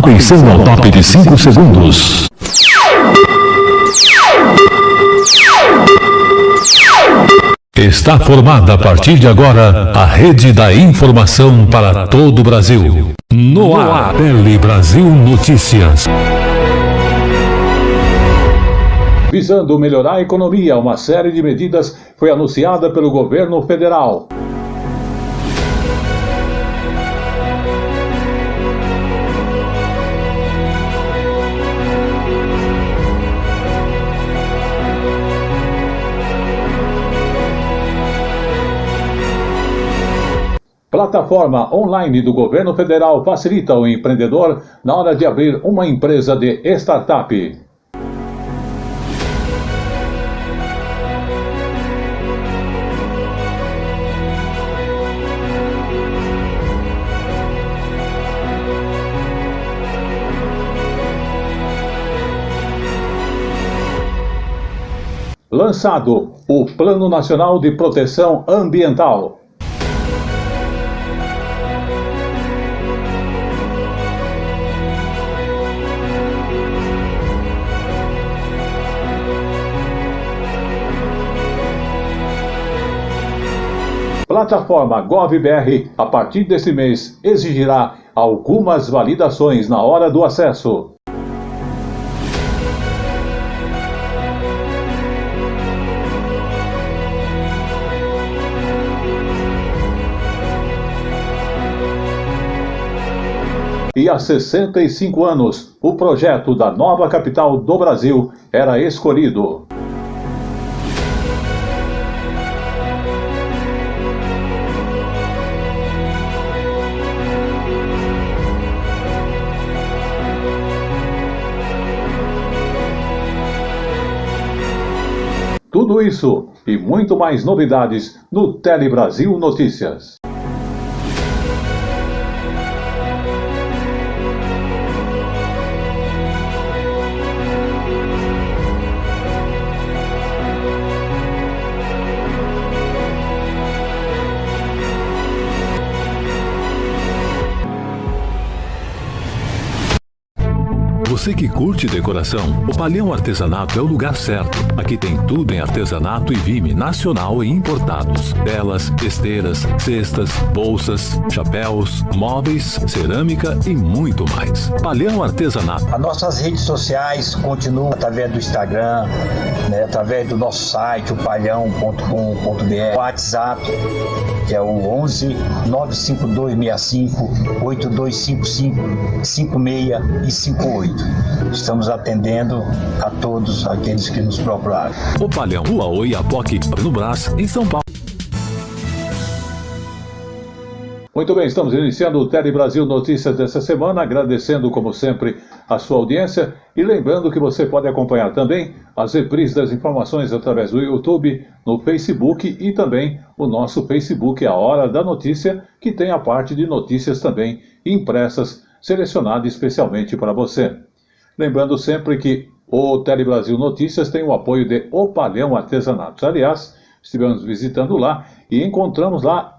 Atenção ao top de 5 segundos. Está formada a partir de agora a rede da informação para todo o Brasil. No ar, Tele Brasil Notícias. Visando melhorar a economia, uma série de medidas foi anunciada pelo governo federal. Plataforma online do governo federal facilita o empreendedor na hora de abrir uma empresa de startup. Lançado o Plano Nacional de Proteção Ambiental. Plataforma GovBR, a partir desse mês, exigirá algumas validações na hora do acesso. E há 65 anos, o projeto da nova capital do Brasil era escolhido. Tudo isso e muito mais novidades no Tele Brasil Notícias. Você que curte decoração, o Palhão Artesanato é o lugar certo. Aqui tem tudo em artesanato e vime nacional e importados. Telas, esteiras, cestas, bolsas, chapéus, móveis, cerâmica e muito mais. Palhão Artesanato. As nossas redes sociais continuam através do Instagram, através do nosso site, o palhão.com.br, o WhatsApp, que é o 11 95265 8255 56 e 58. Estamos atendendo a todos aqueles que nos procuraram. O Palhão, Rua Oiapoque, no Brás, em São Paulo. Muito bem, estamos iniciando o Tele Brasil Notícias dessa semana, agradecendo como sempre a sua audiência e lembrando que você pode acompanhar também as reprises das informações através do YouTube, no Facebook e também o nosso Facebook, A Hora da Notícia, que tem a parte de notícias também impressas, selecionada especialmente para você. Lembrando sempre que o Tele Brasil Notícias tem o apoio de O Palhão Artesanatos. Aliás, estivemos visitando lá e encontramos lá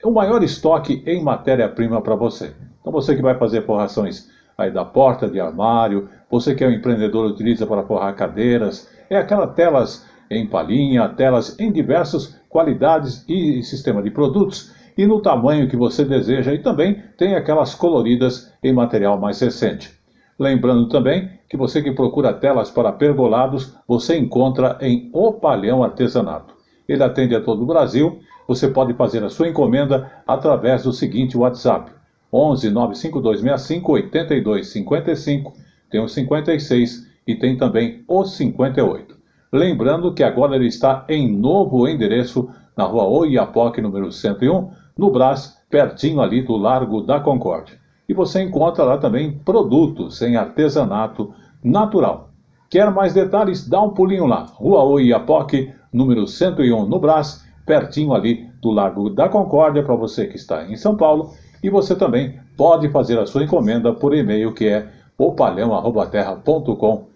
o maior estoque em matéria-prima para você. Então você que vai fazer forrações aí da porta de armário, você que é um empreendedor utiliza para forrar cadeiras, aquelas telas em palhinha, telas em diversas qualidades e sistema de produtos e no tamanho que você deseja, e também tem aquelas coloridas em material mais recente. Lembrando também que você que procura telas para pergolados, você encontra em O Palhão Artesanato. Ele atende a todo o Brasil. Você pode fazer a sua encomenda através do seguinte WhatsApp: 11 95265 8255, tem o 56 e tem também o 58. Lembrando que agora ele está em novo endereço na Rua Oiapoque, número 101, no Brás, pertinho ali do Largo da Concórdia. E você encontra lá também produtos em artesanato natural. Quer mais detalhes? Dá um pulinho lá. Rua Oiapoque, número 101, no Brás, pertinho ali do Largo da Concórdia, para você que está em São Paulo. E você também pode fazer a sua encomenda por e-mail, que é opalhão@terra.com.br.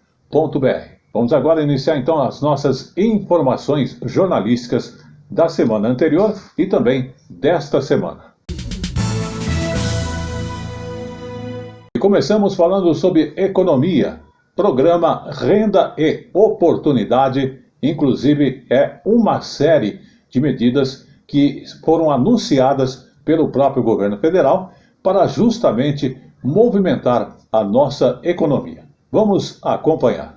Vamos agora iniciar então as nossas informações jornalísticas da semana anterior e também desta semana. E começamos falando sobre economia. Programa Renda e Oportunidade, inclusive, é uma série de medidas que foram anunciadas pelo próprio governo federal para justamente movimentar a nossa economia. Vamos acompanhar.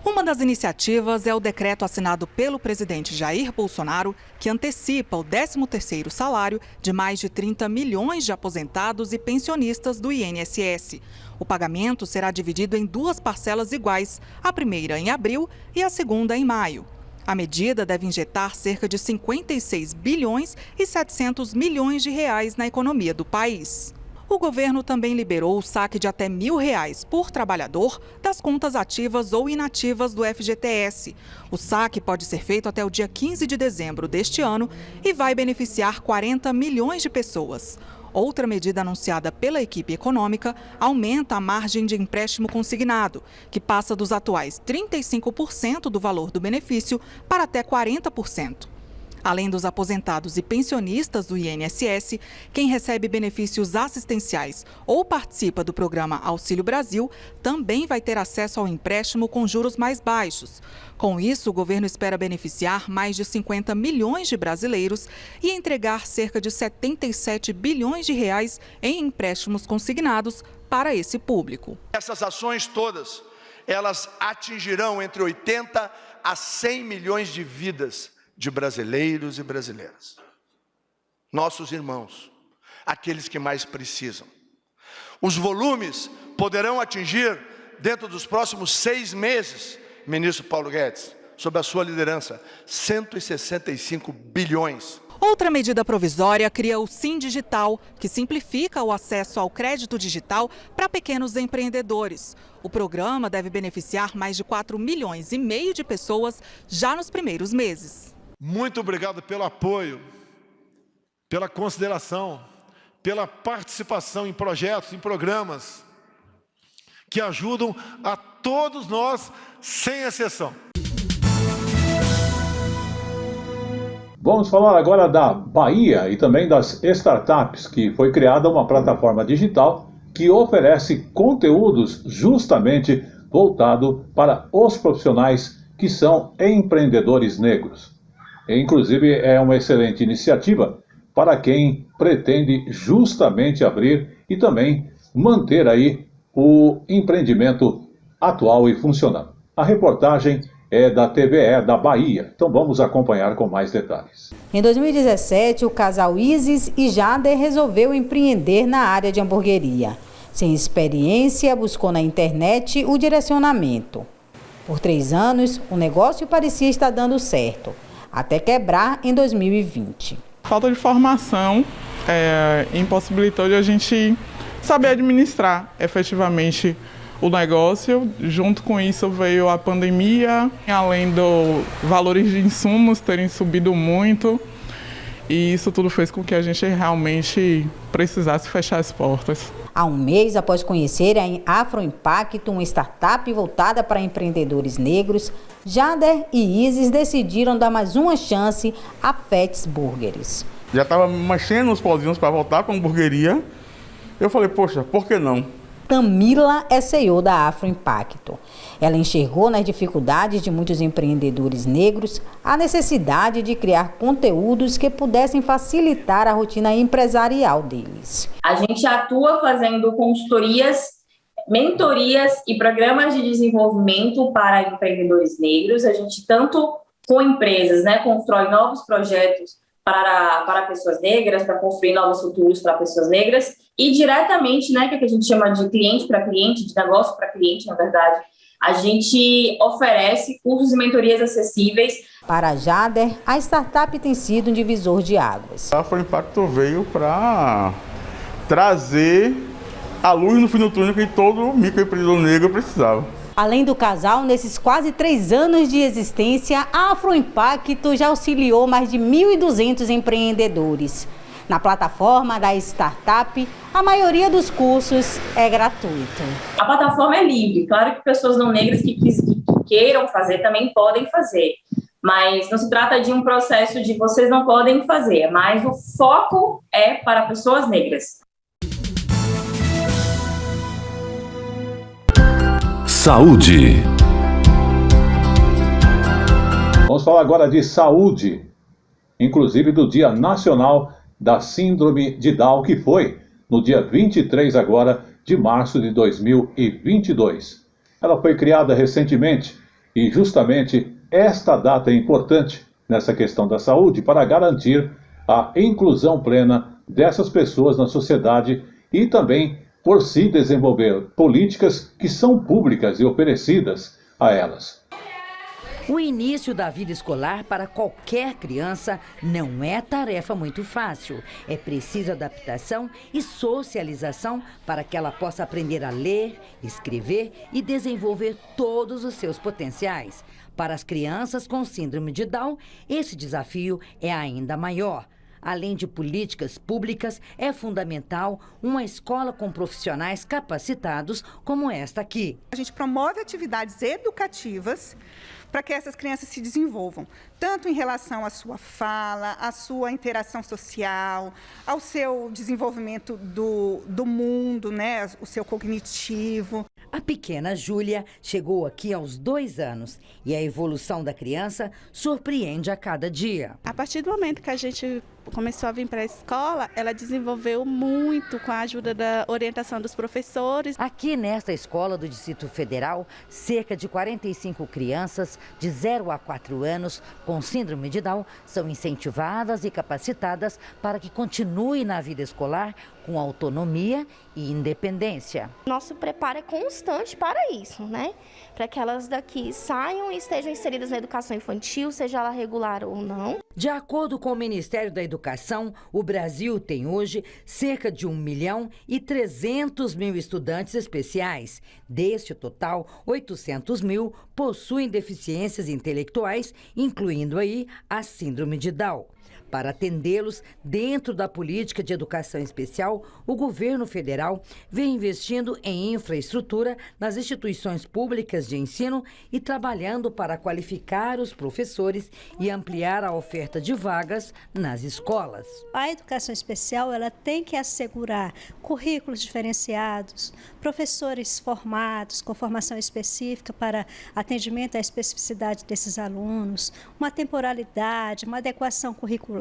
Uma das iniciativas é o decreto assinado pelo presidente Jair Bolsonaro, que antecipa o 13º salário de mais de 30 milhões de aposentados e pensionistas do INSS. O pagamento será dividido em 2 parcelas iguais, a primeira em abril e a segunda em maio. A medida deve injetar cerca de 56 bilhões e 700 milhões de reais na economia do país. O governo também liberou o saque de até R$1.000 por trabalhador das contas ativas ou inativas do FGTS. O saque pode ser feito até o dia 15 de dezembro deste ano e vai beneficiar 40 milhões de pessoas. Outra medida anunciada pela equipe econômica aumenta a margem de empréstimo consignado, que passa dos atuais 35% do valor do benefício para até 40%. Além dos aposentados e pensionistas do INSS, quem recebe benefícios assistenciais ou participa do programa Auxílio Brasil também vai ter acesso ao empréstimo com juros mais baixos. Com isso, o governo espera beneficiar mais de 50 milhões de brasileiros e entregar cerca de 77 bilhões de reais em empréstimos consignados para esse público. Essas ações todas, elas atingirão entre 80 a 100 milhões de vidas de brasileiros e brasileiras, nossos irmãos, aqueles que mais precisam. Os volumes poderão atingir, dentro dos próximos 6 meses, ministro Paulo Guedes, sob a sua liderança, 165 bilhões. Outra medida provisória cria o Sim Digital, que simplifica o acesso ao crédito digital para pequenos empreendedores. O programa deve beneficiar mais de 4,5 milhões de pessoas já nos primeiros meses. Muito obrigado pelo apoio, pela consideração, pela participação em projetos, em programas que ajudam a todos nós, sem exceção. Vamos falar agora da Bahia e também das startups, que foi criada uma plataforma digital que oferece conteúdos justamente voltado para os profissionais que são empreendedores negros. Inclusive, é uma excelente iniciativa para quem pretende justamente abrir e também manter aí o empreendimento atual e funcionando. A reportagem é da TVE da Bahia, então vamos acompanhar com mais detalhes. Em 2017, o casal Isis e Jader resolveu empreender na área de hamburgueria. Sem experiência, buscou na internet o direcionamento. Por 3 anos, o negócio parecia estar dando certo, até quebrar em 2020. Falta de formação impossibilitou de a gente saber administrar efetivamente o negócio. Junto com isso veio a pandemia, além dos valores de insumos terem subido muito, e isso tudo fez com que a gente realmente precisasse fechar as portas. Há um mês após conhecer a Afro Impacto, uma startup voltada para empreendedores negros, Jader e Isis decidiram dar mais uma chance a Fats Burgers. Já estava mexendo os pauzinhos para voltar com a hamburgueria. Eu falei, poxa, por que não? Tamila é CEO da Afro Impacto. Ela enxergou nas dificuldades de muitos empreendedores negros a necessidade de criar conteúdos que pudessem facilitar a rotina empresarial deles. A gente atua fazendo consultorias, mentorias e programas de desenvolvimento para empreendedores negros. A gente, tanto com empresas, constrói novos projetos para pessoas negras, para construir novos futuros para pessoas negras, e diretamente, que a gente chama de cliente para cliente, de negócio para cliente, na verdade, a gente oferece cursos e mentorias acessíveis. Para Jader, a startup tem sido um divisor de águas. A Afro Impacto veio para trazer a luz no fim do túnel que todo microempreendedor negro precisava. Além do casal, nesses quase 3 anos de existência, a Afro Impacto já auxiliou mais de 1.200 empreendedores. Na plataforma da startup, a maioria dos cursos é gratuito. A plataforma é livre. Claro que pessoas não negras que queiram fazer também podem fazer. Mas não se trata de um processo de vocês não podem fazer, mas o foco é para pessoas negras. Saúde. Vamos falar agora de saúde, inclusive do Dia Nacional da Síndrome de Down, que foi no dia 23 agora de março de 2022. Ela foi criada recentemente e justamente esta data é importante nessa questão da saúde para garantir a inclusão plena dessas pessoas na sociedade e também por se desenvolver políticas que são públicas e oferecidas a elas. O início da vida escolar para qualquer criança não é tarefa muito fácil. É preciso adaptação e socialização para que ela possa aprender a ler, escrever e desenvolver todos os seus potenciais. Para as crianças com síndrome de Down, esse desafio é ainda maior. Além de políticas públicas, é fundamental uma escola com profissionais capacitados como esta aqui. A gente promove atividades educativas para que essas crianças se desenvolvam, tanto em relação à sua fala, à sua interação social, ao seu desenvolvimento do mundo, né, o seu cognitivo. A pequena Júlia chegou aqui aos 2 anos e a evolução da criança surpreende a cada dia. A partir do momento que a gente começou a vir para a escola, ela desenvolveu muito com a ajuda da orientação dos professores. Aqui nesta escola do Distrito Federal, cerca de 45 crianças de 0 a 4 anos com síndrome de Down são incentivadas e capacitadas para que continuem na vida escolar com autonomia e independência. Nosso preparo é constante para isso, né? Para que elas daqui saiam e estejam inseridas na educação infantil, seja ela regular ou não. De acordo com o Ministério da Educação, o Brasil tem hoje cerca de 1.300.000 estudantes especiais. Deste total, 800.000 possuem deficiências intelectuais, incluindo aí a síndrome de Down. Para atendê-los, dentro da política de educação especial, o governo federal vem investindo em infraestrutura nas instituições públicas de ensino e trabalhando para qualificar os professores e ampliar a oferta de vagas nas escolas. A educação especial ela tem que assegurar currículos diferenciados, professores formados com formação específica para atendimento à especificidade desses alunos, uma temporalidade, uma adequação curricular,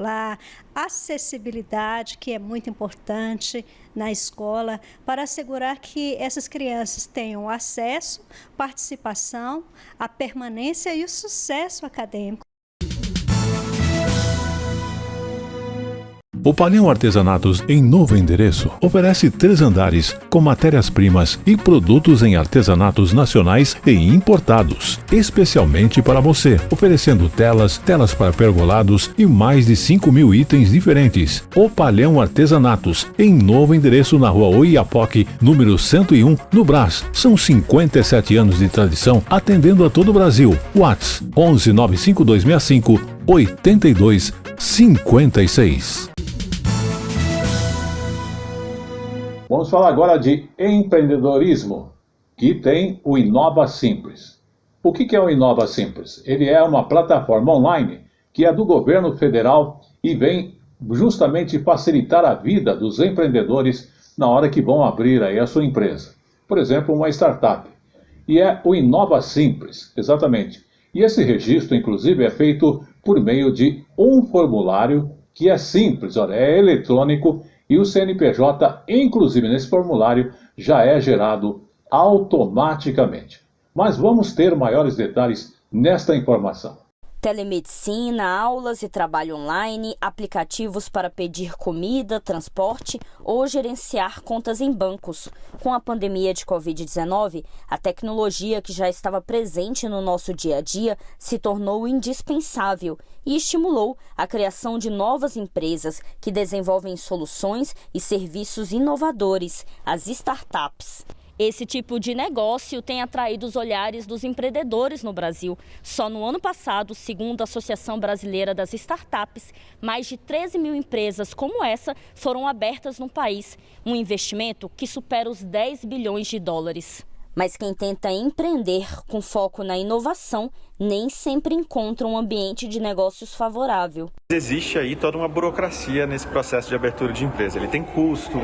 acessibilidade, que é muito importante na escola, para assegurar que essas crianças tenham acesso, participação, a permanência e o sucesso acadêmico. O Palhão Artesanatos, em novo endereço, oferece 3 andares com matérias-primas e produtos em artesanatos nacionais e importados, especialmente para você, oferecendo telas para pergolados e mais de 5.000 itens diferentes. O Palhão Artesanatos, em novo endereço na Rua Oiapoque, número 101, no Brás. São 57 anos de tradição, atendendo a todo o Brasil. WhatsApp 11 95265 8256. Vamos falar agora de empreendedorismo, que tem o Inova Simples. O que é o Inova Simples? Ele é uma plataforma online que é do governo federal e vem justamente facilitar a vida dos empreendedores na hora que vão abrir aí a sua empresa. Por exemplo, uma startup. E é o Inova Simples, exatamente. E esse registro, inclusive, é feito por meio de um formulário que é simples, olha, é eletrônico. E o CNPJ, inclusive nesse formulário, já é gerado automaticamente. Mas vamos ter maiores detalhes nesta informação. Telemedicina, aulas e trabalho online, aplicativos para pedir comida, transporte ou gerenciar contas em bancos. Com a pandemia de Covid-19, a tecnologia que já estava presente no nosso dia a dia se tornou indispensável e estimulou a criação de novas empresas que desenvolvem soluções e serviços inovadores, as startups. Esse tipo de negócio tem atraído os olhares dos empreendedores no Brasil. Só no ano passado, segundo a Associação Brasileira das Startups, mais de 13.000 empresas como essa foram abertas no país. Um investimento que supera os 10 bilhões de dólares. Mas quem tenta empreender com foco na inovação nem sempre encontra um ambiente de negócios favorável. Existe aí toda uma burocracia nesse processo de abertura de empresa. Ele tem custo,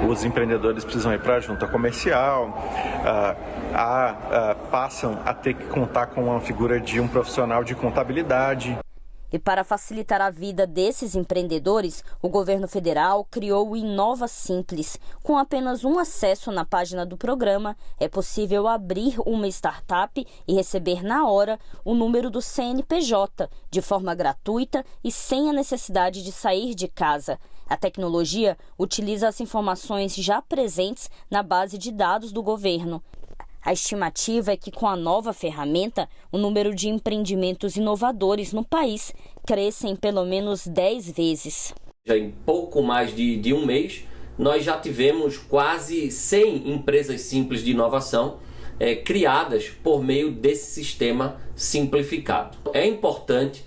os empreendedores precisam ir para a junta comercial, passam a ter que contar com uma figura de um profissional de contabilidade. E para facilitar a vida desses empreendedores, o governo federal criou o Inova Simples. Com apenas um acesso na página do programa, é possível abrir uma startup e receber na hora o número do CNPJ, de forma gratuita e sem a necessidade de sair de casa. A tecnologia utiliza as informações já presentes na base de dados do governo. A estimativa é que, com a nova ferramenta, o número de empreendimentos inovadores no país cresça em pelo menos 10 vezes. Já em pouco mais de um mês, nós já tivemos quase 100 empresas simples de inovação criadas por meio desse sistema simplificado. É importante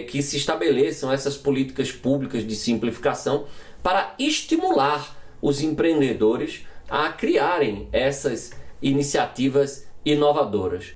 que se estabeleçam essas políticas públicas de simplificação para estimular os empreendedores a criarem essas iniciativas inovadoras.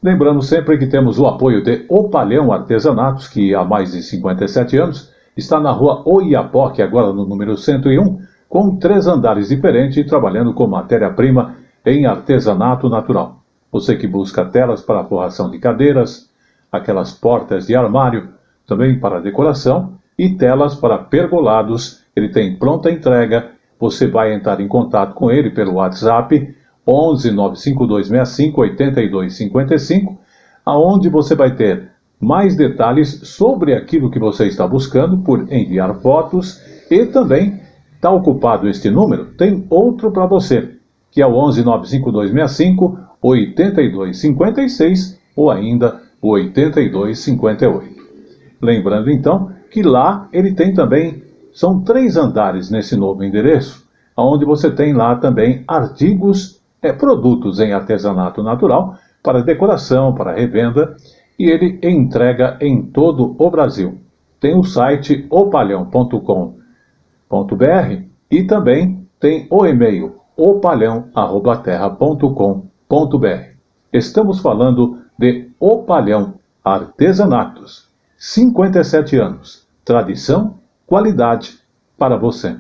Lembrando sempre que temos o apoio de O Palhão Artesanatos, que há mais de 57 anos está na rua Oiapoque, agora no número 101, com 3 andares diferentes e trabalhando com matéria-prima em artesanato natural. Você que busca telas para forração de cadeiras, aquelas portas de armário, também para decoração, e telas para pergolados, ele tem pronta entrega. Você vai entrar em contato com ele pelo WhatsApp 11 95265 8255, aonde você vai ter mais detalhes sobre aquilo que você está buscando por enviar fotos, e também está ocupado este número, tem outro para você, que é o 11 95265 8256 ou ainda 8258. Lembrando então que lá ele tem também, são 3 andares nesse novo endereço, onde você tem lá também artigos, produtos em artesanato natural, para decoração, para revenda, e ele entrega em todo o Brasil. Tem o site opalhão.com.br e também tem o e-mail opalhão@terra.com.br. Estamos falando de O Palhão Artesanatos. 57 anos. Tradição, qualidade para você.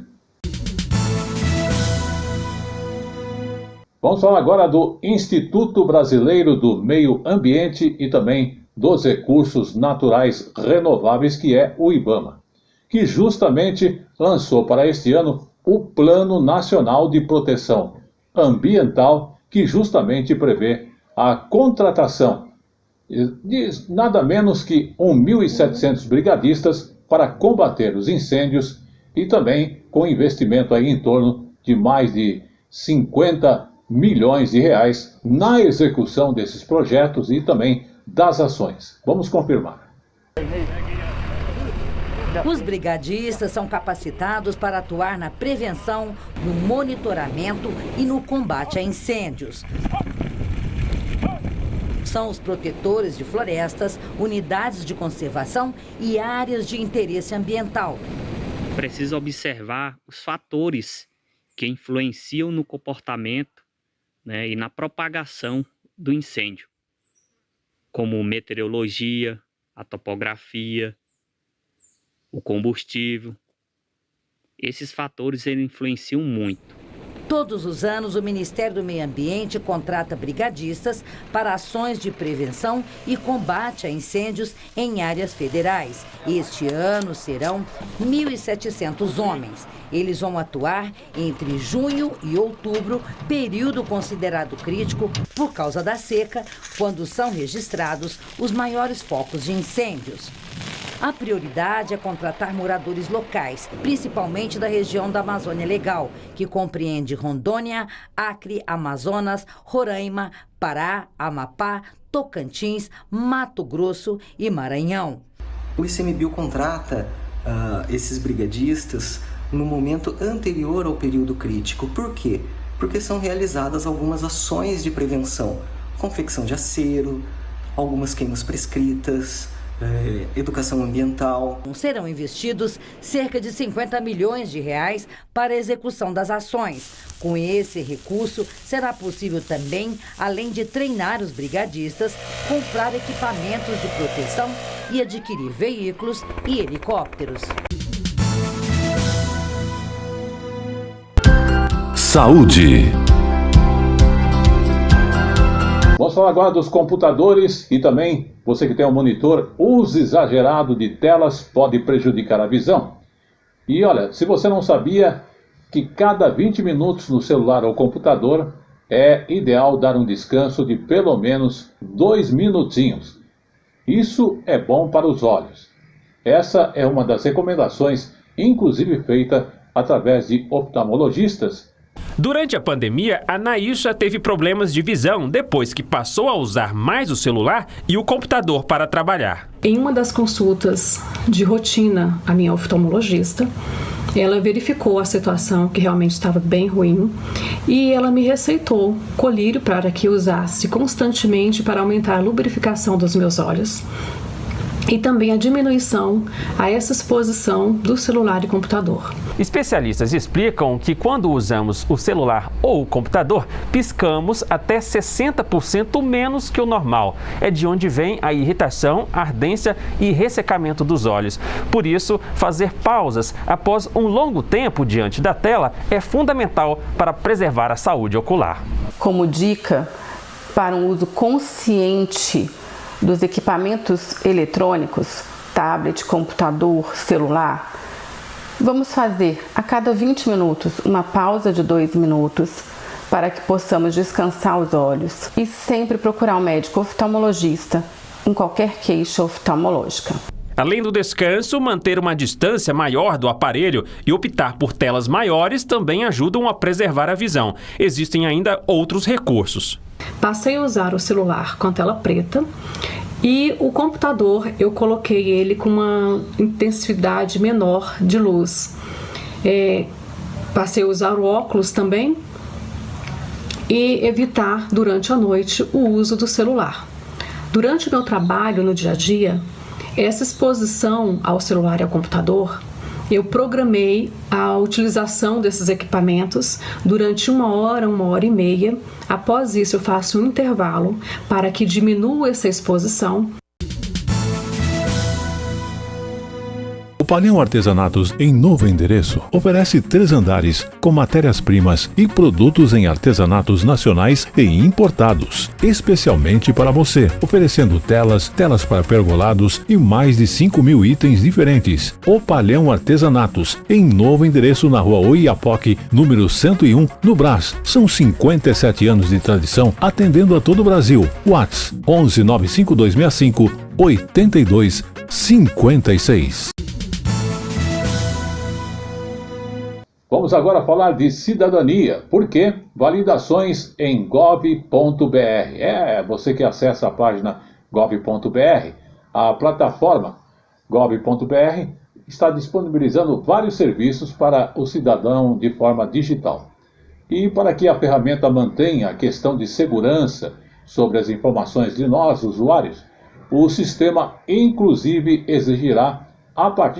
Vamos falar agora do Instituto Brasileiro do Meio Ambiente e também dos Recursos Naturais Renováveis, que é o IBAMA, que justamente lançou para este ano o Plano Nacional de Proteção Ambiental, que justamente prevê a contratação de nada menos que 1.700 brigadistas para combater os incêndios e também com investimento aí em torno de mais de 50 milhões de reais na execução desses projetos e também das ações. Vamos confirmar. Os brigadistas são capacitados para atuar na prevenção, no monitoramento e no combate a incêndios. São os protetores de florestas, unidades de conservação e áreas de interesse ambiental. Precisa observar os fatores que influenciam no comportamento, e na propagação do incêndio, como meteorologia, a topografia, o combustível. Esses fatores influenciam muito. Todos os anos, o Ministério do Meio Ambiente contrata brigadistas para ações de prevenção e combate a incêndios em áreas federais. Este ano serão 1.700 homens. Eles vão atuar entre junho e outubro, período considerado crítico por causa da seca, quando são registrados os maiores focos de incêndios. A prioridade é contratar moradores locais, principalmente da região da Amazônia Legal, que compreende Rondônia, Acre, Amazonas, Roraima, Pará, Amapá, Tocantins, Mato Grosso e Maranhão. O ICMBio contrata esses brigadistas no momento anterior ao período crítico. Por quê? Porque são realizadas algumas ações de prevenção, confecção de acero, algumas queimas prescritas, educação ambiental. Serão investidos cerca de 50 milhões de reais para a execução das ações. Com esse recurso, será possível também, além de treinar os brigadistas, comprar equipamentos de proteção e adquirir veículos e helicópteros. Saúde. Vamos falar agora dos computadores e também você que tem um monitor, uso exagerado de telas pode prejudicar a visão. E olha, se você não sabia que cada 20 minutos no celular ou computador é ideal dar um descanso de pelo menos 2 minutinhos. Isso é bom para os olhos. Essa é uma das recomendações, inclusive feita através de oftalmologistas. Durante a pandemia, a Naícha teve problemas de visão depois que passou a usar mais o celular e o computador para trabalhar. Em uma das consultas de rotina, a minha oftalmologista, ela verificou a situação que realmente estava bem ruim e ela me receitou colírio para que eu usasse constantemente para aumentar a lubrificação dos meus olhos. E também a diminuição a essa exposição do celular e computador. Especialistas explicam que quando usamos o celular ou o computador, piscamos até 60% menos que o normal. É de onde vem a irritação, ardência e ressecamento dos olhos. Por isso, fazer pausas após um longo tempo diante da tela é fundamental para preservar a saúde ocular. Como dica para um uso consciente dos equipamentos eletrônicos, tablet, computador, celular, vamos fazer a cada 20 minutos uma pausa de 2 minutos para que possamos descansar os olhos e sempre procurar um médico oftalmologista em qualquer queixa oftalmológica. Além do descanso, manter uma distância maior do aparelho e optar por telas maiores também ajudam a preservar a visão. Existem ainda outros recursos. Passei a usar o celular com a tela preta e o computador eu coloquei ele com uma intensidade menor de luz. Passei a usar o óculos também e evitar durante a noite o uso do celular. Durante o meu trabalho no dia a dia, essa exposição ao celular e ao computador, eu programei a utilização desses equipamentos durante 1 hora, 1 e meia. Após isso, eu faço um intervalo para que diminua essa exposição. O Palhão Artesanatos, em novo endereço, oferece 3 andares com matérias-primas e produtos em artesanatos nacionais e importados, especialmente para você, oferecendo telas para pergolados e mais de 5.000 itens diferentes. O Palhão Artesanatos, em novo endereço na Rua Oiapoque, número 101, no Brás. São 57 anos de tradição, atendendo a todo o Brasil. WhatsApp 11 95265 8256. Vamos agora falar de cidadania, porque validações em gov.br. Você que acessa a página gov.br, a plataforma gov.br está disponibilizando vários serviços para o cidadão de forma digital. E para que a ferramenta mantenha a questão de segurança sobre as informações de nós, usuários, o sistema inclusive exigirá,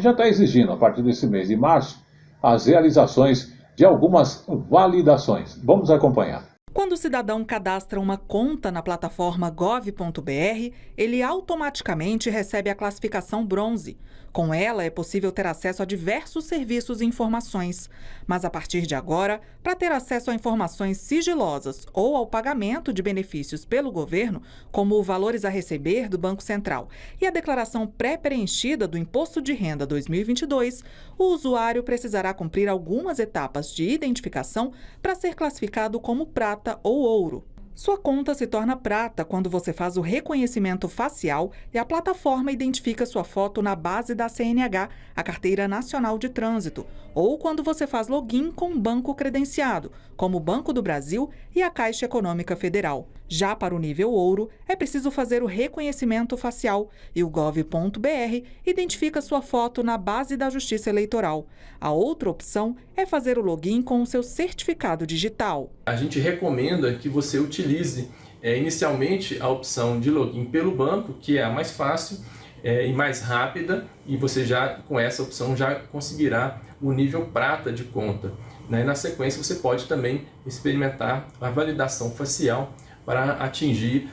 já está exigindo a partir desse mês de março, as realizações de algumas validações. Vamos acompanhar. Quando o cidadão cadastra uma conta na plataforma gov.br, ele automaticamente recebe a classificação bronze. Com ela, é possível ter acesso a diversos serviços e informações. Mas a partir de agora, para ter acesso a informações sigilosas ou ao pagamento de benefícios pelo governo, como valores a receber do Banco Central e a declaração pré-preenchida do Imposto de Renda 2022, o usuário precisará cumprir algumas etapas de identificação para ser classificado como prata ou ouro. Sua conta se torna prata quando você faz o reconhecimento facial e a plataforma identifica sua foto na base da CNH, a Carteira Nacional de Trânsito, ou quando você faz login com um banco credenciado, como o Banco do Brasil e a Caixa Econômica Federal. Já para o nível ouro, é preciso fazer o reconhecimento facial e o gov.br identifica sua foto na base da Justiça Eleitoral. A outra opção é fazer o login com o seu certificado digital. A gente recomenda que você utilize inicialmente a opção de login pelo banco, que é a mais fácil, e mais rápida, e você já com essa opção já conseguirá o nível prata de conta. E na sequência você pode também experimentar a validação facial para atingir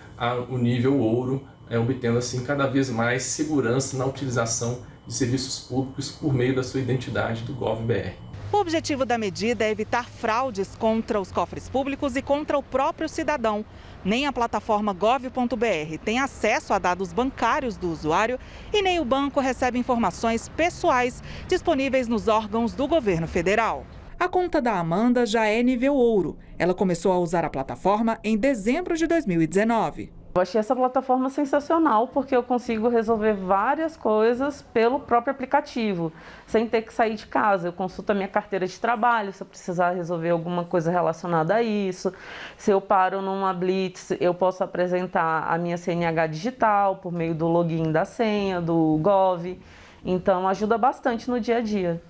o nível ouro, obtendo assim cada vez mais segurança na utilização de serviços públicos por meio da sua identidade do GovBR. O objetivo da medida é evitar fraudes contra os cofres públicos e contra o próprio cidadão. Nem a plataforma gov.br tem acesso a dados bancários do usuário e nem o banco recebe informações pessoais disponíveis nos órgãos do governo federal. A conta da Amanda já é nível ouro. Ela começou a usar a plataforma em dezembro de 2019. Eu achei essa plataforma sensacional porque eu consigo resolver várias coisas pelo próprio aplicativo, sem ter que sair de casa. Eu consulto a minha carteira de trabalho, se eu precisar resolver alguma coisa relacionada a isso. Se eu paro numa blitz, eu posso apresentar a minha CNH digital por meio do login da senha, do Gov. Então ajuda bastante no dia a dia.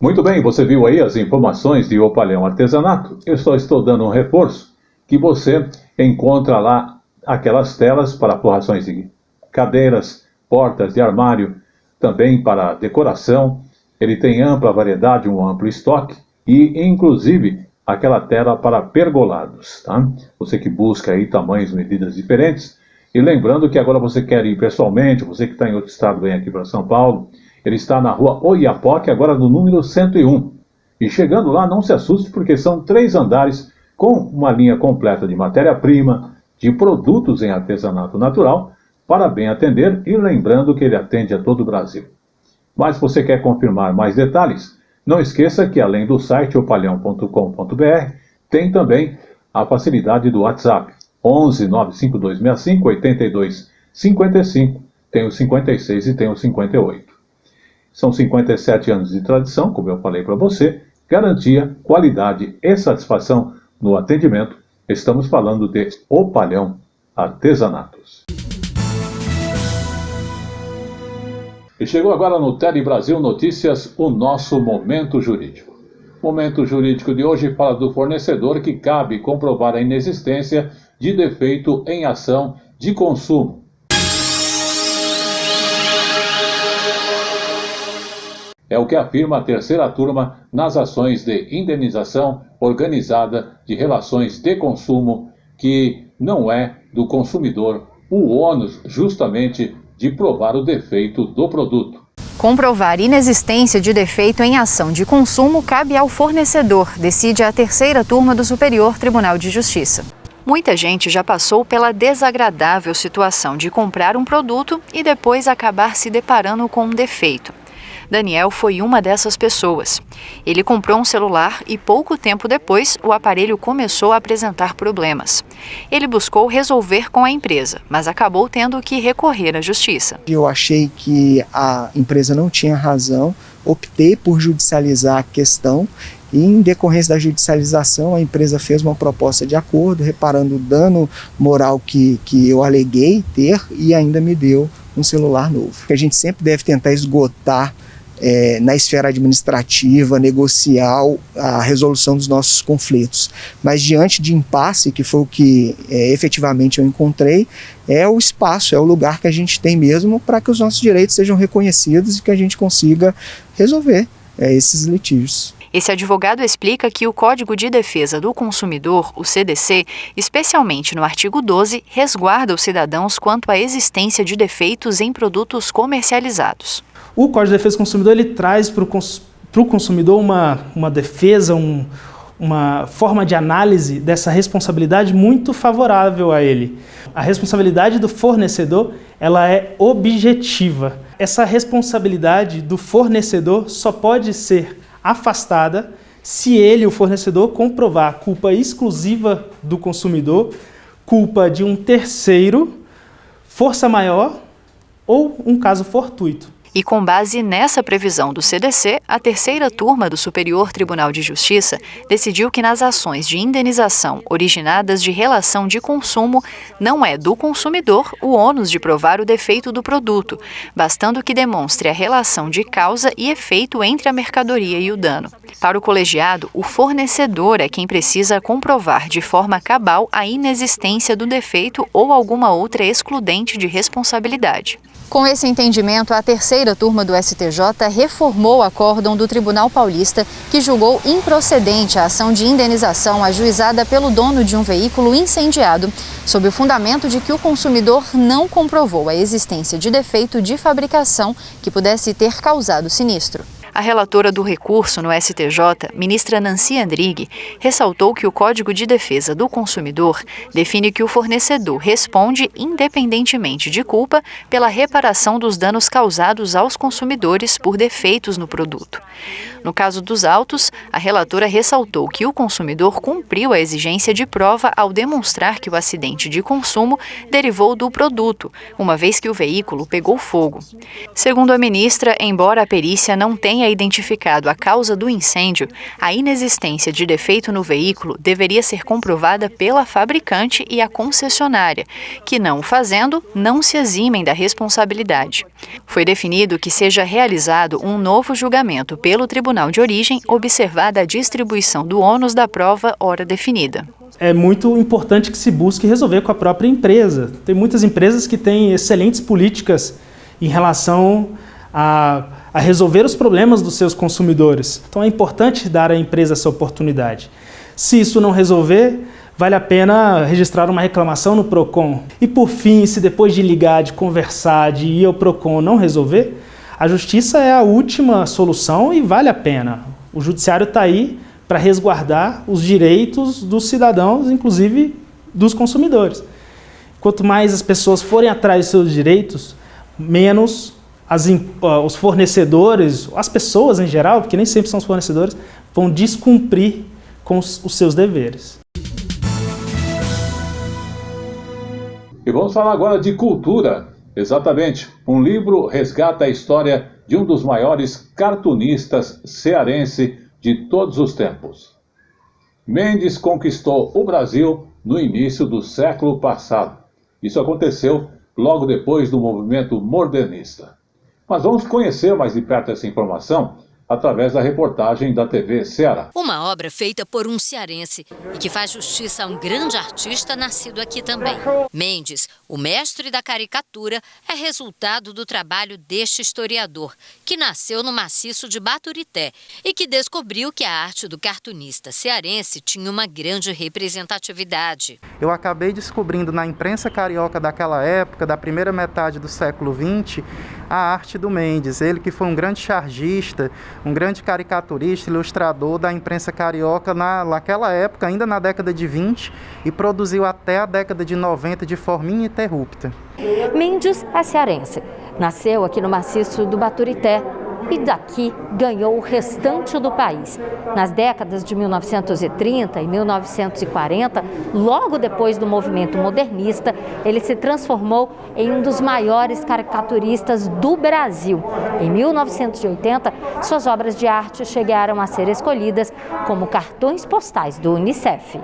Muito bem, você viu aí as informações de Opalhão Artesanato. Eu só estou dando um reforço que você encontra lá aquelas telas para forrações de cadeiras, portas de armário, também para decoração. Ele tem ampla variedade, um amplo estoque e inclusive aquela tela para pergolados, tá? Você que busca aí tamanhos, medidas diferentes. E lembrando que agora você quer ir pessoalmente, você que está em outro estado, vem aqui para São Paulo. Ele está na rua Oiapoque, agora no número 101. E chegando lá, não se assuste, porque são 3 andares com uma linha completa de matéria-prima, de produtos em artesanato natural, para bem atender, e lembrando que ele atende a todo o Brasil. Mas se você quer confirmar mais detalhes, não esqueça que além do site opalhão.com.br, tem também a facilidade do WhatsApp, 11 95265 8255, tem o 56 e tem o 58. São 57 anos de tradição, como eu falei para você, garantia, qualidade e satisfação no atendimento. Estamos falando de Opalhão Artesanatos. E chegou agora no Tele Brasil Notícias o nosso Momento Jurídico. O Momento Jurídico de hoje fala do fornecedor que cabe comprovar a inexistência de defeito em ação de consumo. É o que afirma a terceira turma nas ações de indenização organizada de relações de consumo, que não é do consumidor o ônus justamente de provar o defeito do produto. Comprovar inexistência de defeito em ação de consumo cabe ao fornecedor, decide a terceira turma do Superior Tribunal de Justiça. Muita gente já passou pela desagradável situação de comprar um produto e depois acabar se deparando com um defeito. Daniel foi uma dessas pessoas. Ele comprou um celular e pouco tempo depois o aparelho começou a apresentar problemas. Ele buscou resolver com a empresa, mas acabou tendo que recorrer à justiça. Eu achei que a empresa não tinha razão, optei por judicializar a questão e em decorrência da judicialização a empresa fez uma proposta de acordo, reparando o dano moral que eu aleguei ter e ainda me deu um celular novo. A gente sempre deve tentar esgotar na esfera administrativa, negociar a resolução dos nossos conflitos. Mas diante de impasse, que foi o que efetivamente eu encontrei, é o espaço, é o lugar que a gente tem mesmo para que os nossos direitos sejam reconhecidos e que a gente consiga resolver esses litígios. Esse advogado explica que o Código de Defesa do Consumidor, o CDC, especialmente no artigo 12, resguarda os cidadãos quanto à existência de defeitos em produtos comercializados. O Código de Defesa do Consumidor ele traz para o consumidor uma defesa, uma forma de análise dessa responsabilidade muito favorável a ele. A responsabilidade do fornecedor ela é objetiva. Essa responsabilidade do fornecedor só pode ser afastada se ele, o fornecedor, comprovar culpa exclusiva do consumidor, culpa de um terceiro, força maior ou um caso fortuito. E com base nessa previsão do CDC, a terceira turma do Superior Tribunal de Justiça decidiu que nas ações de indenização originadas de relação de consumo, não é do consumidor o ônus de provar o defeito do produto, bastando que demonstre a relação de causa e efeito entre a mercadoria e o dano. Para o colegiado, o fornecedor é quem precisa comprovar de forma cabal a inexistência do defeito ou alguma outra excludente de responsabilidade. Com esse entendimento, a terceira turma do STJ reformou o acórdão do Tribunal Paulista, que julgou improcedente a ação de indenização ajuizada pelo dono de um veículo incendiado, sob o fundamento de que o consumidor não comprovou a existência de defeito de fabricação que pudesse ter causado o sinistro. A relatora do recurso no STJ, ministra Nancy Andrighi, ressaltou que o Código de Defesa do Consumidor define que o fornecedor responde, independentemente de culpa, pela reparação dos danos causados aos consumidores por defeitos no produto. No caso dos autos, a relatora ressaltou que o consumidor cumpriu a exigência de prova ao demonstrar que o acidente de consumo derivou do produto, uma vez que o veículo pegou fogo. Segundo a ministra, embora a perícia não tenha identificado a causa do incêndio, a inexistência de defeito no veículo deveria ser comprovada pela fabricante e a concessionária, que não o fazendo, não se eximem da responsabilidade. Foi definido que seja realizado um novo julgamento pelo Tribunal de Origem, observada a distribuição do ônus da prova hora definida. É muito importante que se busque resolver com a própria empresa. Tem muitas empresas que têm excelentes políticas em relação a resolver os problemas dos seus consumidores. Então é importante dar à empresa essa oportunidade. Se isso não resolver, vale a pena registrar uma reclamação no PROCON. E por fim, se depois de ligar, de conversar, de ir ao PROCON não resolver, a justiça é a última solução e vale a pena. O judiciário está aí para resguardar os direitos dos cidadãos, inclusive dos consumidores. Quanto mais as pessoas forem atrás dos seus direitos, menos os fornecedores, as pessoas em geral, porque nem sempre são os fornecedores, vão descumprir com os seus deveres. E vamos falar agora de cultura. Exatamente, um livro resgata a história de um dos maiores cartunistas cearense de todos os tempos. Mendes conquistou o Brasil no início do século passado. Isso aconteceu logo depois do movimento modernista. Mas vamos conhecer mais de perto essa informação através da reportagem da TV Ceará. Uma obra feita por um cearense e que faz justiça a um grande artista nascido aqui também. Mendes, o mestre da caricatura, é resultado do trabalho deste historiador, que nasceu no maciço de Baturité e que descobriu que a arte do cartunista cearense tinha uma grande representatividade. Eu acabei descobrindo na imprensa carioca daquela época, da primeira metade do século XX, a arte do Mendes. Ele que foi um grande chargista, um grande caricaturista, ilustrador da imprensa carioca naquela época, ainda na década de 20, e produziu até a década de 90 de forma ininterrupta. Mendes é cearense. Nasceu aqui no maciço do Baturité e daqui ganhou o restante do país. Nas décadas de 1930 e 1940, logo depois do movimento modernista, ele se transformou em um dos maiores caricaturistas do Brasil. Em 1980, suas obras de arte chegaram a ser escolhidas como cartões postais do Unicef.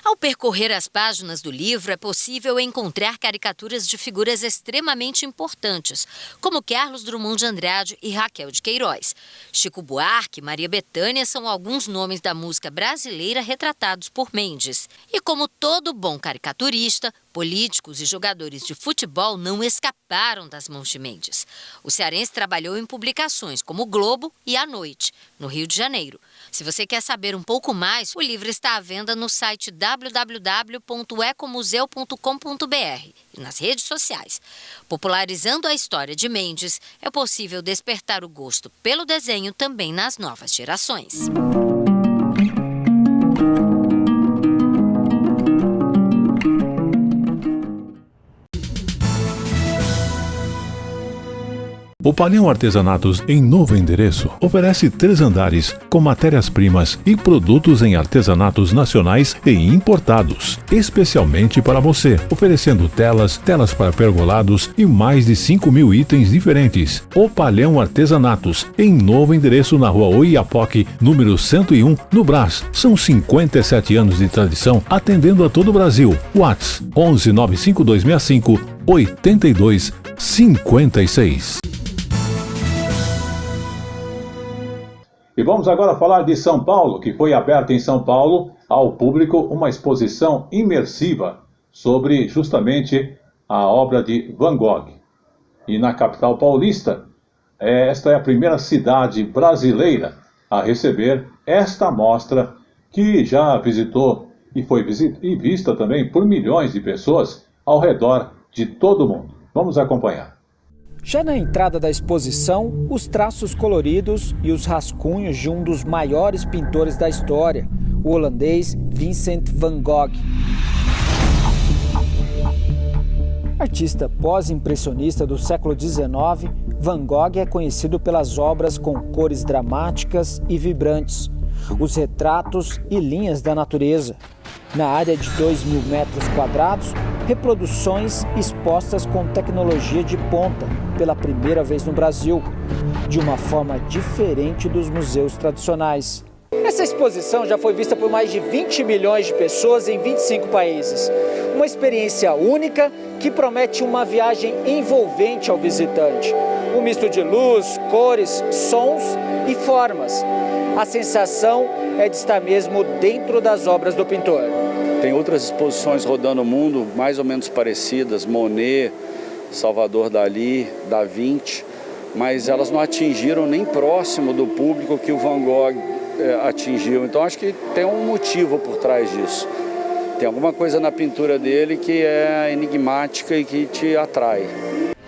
Ao percorrer as páginas do livro, é possível encontrar caricaturas de figuras extremamente importantes, como Carlos Drummond de Andrade e Raquel de Queiroz. Chico Buarque e Maria Bethânia são alguns nomes da música brasileira retratados por Mendes. E como todo bom caricaturista, políticos e jogadores de futebol não escaparam das mãos de Mendes. O cearense trabalhou em publicações como o Globo e A Noite, no Rio de Janeiro. Se você quer saber um pouco mais, o livro está à venda no site www.ecomuseu.com.br e nas redes sociais. Popularizando a história de Mendes, é possível despertar o gosto pelo desenho também nas novas gerações. O Opalião Artesanatos, em novo endereço, oferece 3 andares com matérias-primas e produtos em artesanatos nacionais e importados, especialmente para você, oferecendo telas para pergolados e mais de 5.000 itens diferentes. Opalião Artesanatos, em novo endereço na Rua Oiapoque, número 101, no Brás. São 57 anos de tradição, atendendo a todo o Brasil. WhatsApp 11 95265 8256. E vamos agora falar de São Paulo, que foi aberta em São Paulo ao público uma exposição imersiva sobre justamente a obra de Van Gogh. E na capital paulista, esta é a primeira cidade brasileira a receber esta mostra, que já visitou e foi vista também por milhões de pessoas ao redor de todo o mundo. Vamos acompanhar. Já na entrada da exposição, os traços coloridos e os rascunhos de um dos maiores pintores da história, o holandês Vincent van Gogh. Artista pós-impressionista do século XIX, Van Gogh é conhecido pelas obras com cores dramáticas e vibrantes, os retratos e linhas da natureza. Na área de 2.000 metros quadrados, reproduções expostas com tecnologia de ponta, pela primeira vez no Brasil, de uma forma diferente dos museus tradicionais. Essa exposição já foi vista por mais de 20 milhões de pessoas em 25 países. Uma experiência única que promete uma viagem envolvente ao visitante. Um misto de luz, cores, sons e formas. A sensação é de estar mesmo dentro das obras do pintor. Tem outras exposições rodando o mundo, mais ou menos parecidas, Monet, Salvador Dalí, Da Vinci, mas elas não atingiram nem próximo do público que o Van Gogh atingiu. Então acho que tem um motivo por trás disso. Tem alguma coisa na pintura dele que é enigmática e que te atrai.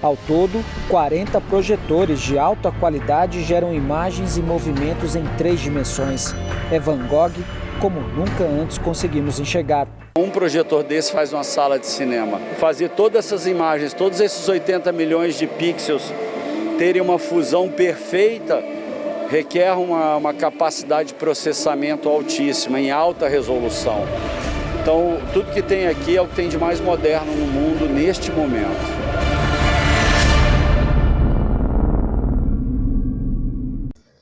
Ao todo, 40 projetores de alta qualidade geram imagens e movimentos em 3 dimensões. É Van Gogh como nunca antes conseguimos enxergar. Um projetor desse faz uma sala de cinema. Fazer todas essas imagens, todos esses 80 milhões de pixels, terem uma fusão perfeita, requer uma capacidade de processamento altíssima, em alta resolução. Então, tudo que tem aqui é o que tem de mais moderno no mundo neste momento.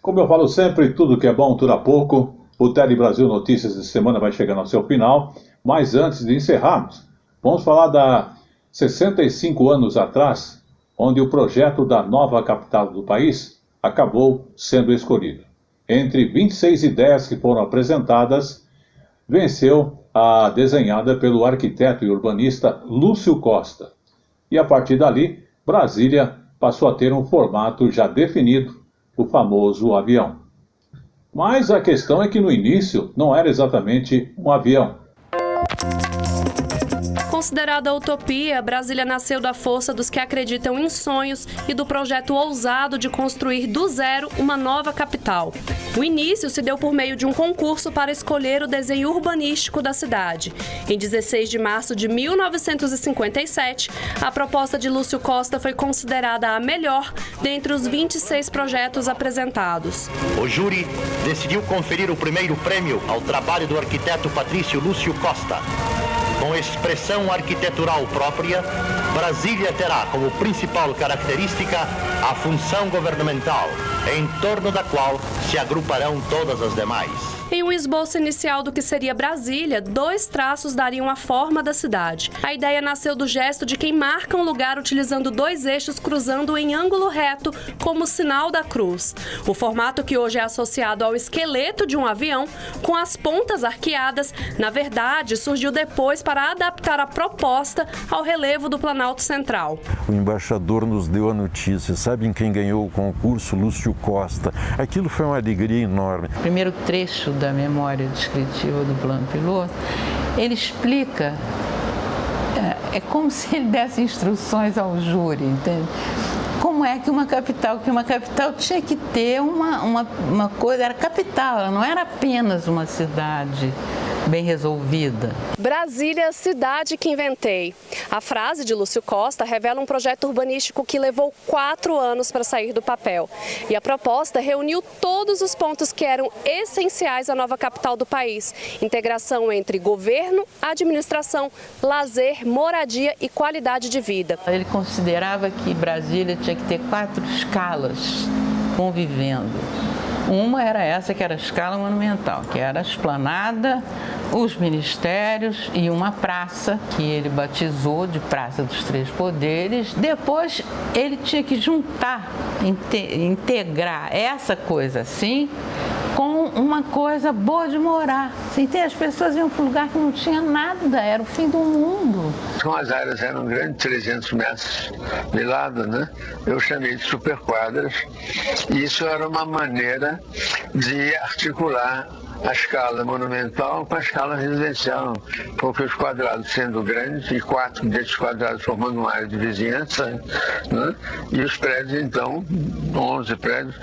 Como eu falo sempre, tudo que é bom dura pouco. O Tele Brasil Notícias de semana vai chegando ao seu final, mas antes de encerrarmos, vamos falar da 65 anos atrás, onde o projeto da nova capital do país acabou sendo escolhido. Entre 26 ideias que foram apresentadas, venceu a desenhada pelo arquiteto e urbanista Lúcio Costa. E a partir dali, Brasília passou a ter um formato já definido, o famoso avião. Mas a questão é que no início não era exatamente um avião. Considerada utopia, Brasília nasceu da força dos que acreditam em sonhos e do projeto ousado de construir do zero uma nova capital. O início se deu por meio de um concurso para escolher o desenho urbanístico da cidade. Em 16 de março de 1957, a proposta de Lúcio Costa foi considerada a melhor dentre os 26 projetos apresentados. O júri decidiu conferir o primeiro prêmio ao trabalho do arquiteto Patrício Lúcio Costa. Com expressão arquitetural própria, Brasília terá como principal característica a função governamental, em torno da qual se agruparão todas as demais. Em um esboço inicial do que seria Brasília, 2 traços dariam a forma da cidade. A ideia nasceu do gesto de quem marca um lugar utilizando 2 eixos cruzando em ângulo reto como sinal da cruz. O formato que hoje é associado ao esqueleto de um avião, com as pontas arqueadas, na verdade surgiu depois para adaptar a proposta ao relevo do Planalto Central. O embaixador nos deu a notícia, sabem quem ganhou o concurso? Lúcio Costa. Aquilo foi uma alegria enorme. Primeiro trecho da memória descritiva do plano piloto, ele explica, é como se ele desse instruções ao júri, entende? Como é que uma capital tinha que ter uma coisa, era capital, ela não era apenas uma cidade. bem resolvida. Brasília, cidade que inventei. A frase de Lúcio Costa revela um projeto urbanístico que levou 4 anos para sair do papel. E a proposta reuniu todos os pontos que eram essenciais à nova capital do país. Integração entre governo, administração, lazer, moradia e qualidade de vida. Ele considerava que Brasília tinha que ter 4 escalas convivendo. Uma era essa, que era a escala monumental, que era a esplanada, os ministérios e uma praça, que ele batizou de Praça dos Três Poderes. Depois ele tinha que juntar, integrar essa coisa assim, com uma coisa boa de morar. As pessoas iam para um lugar que não tinha nada, era o fim do mundo. Como as áreas eram grandes, 300 metros de lado, né? Eu chamei de superquadras, e isso era uma maneira de articular a escala monumental com a escala residencial, porque os quadrados sendo grandes, e 4 desses quadrados formando uma área de vizinhança, né? E os prédios, então, 11 prédios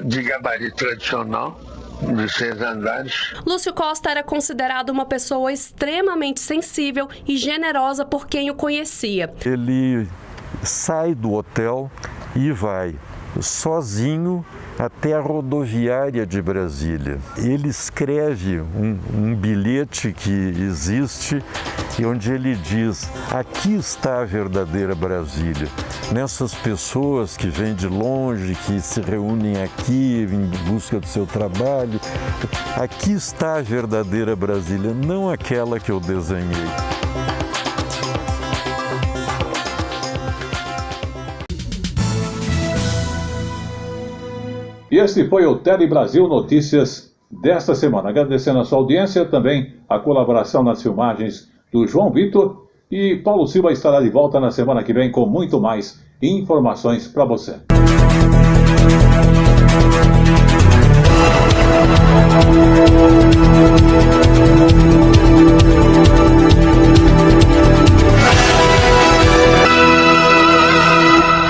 de gabarito tradicional, de 6 andares. Lúcio Costa era considerado uma pessoa extremamente sensível e generosa por quem o conhecia. Ele sai do hotel e vai sozinho até a rodoviária de Brasília. Ele escreve um bilhete que existe, onde ele diz: aqui está a verdadeira Brasília. Nessas pessoas que vêm de longe, que se reúnem aqui em busca do seu trabalho, aqui está a verdadeira Brasília, não aquela que eu desenhei. E este foi o Tele Brasil Notícias desta semana. Agradecendo a sua audiência, também a colaboração nas filmagens do João Vitor. E Paulo Silva estará de volta na semana que vem com muito mais informações para você.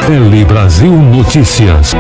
Tele Brasil Notícias.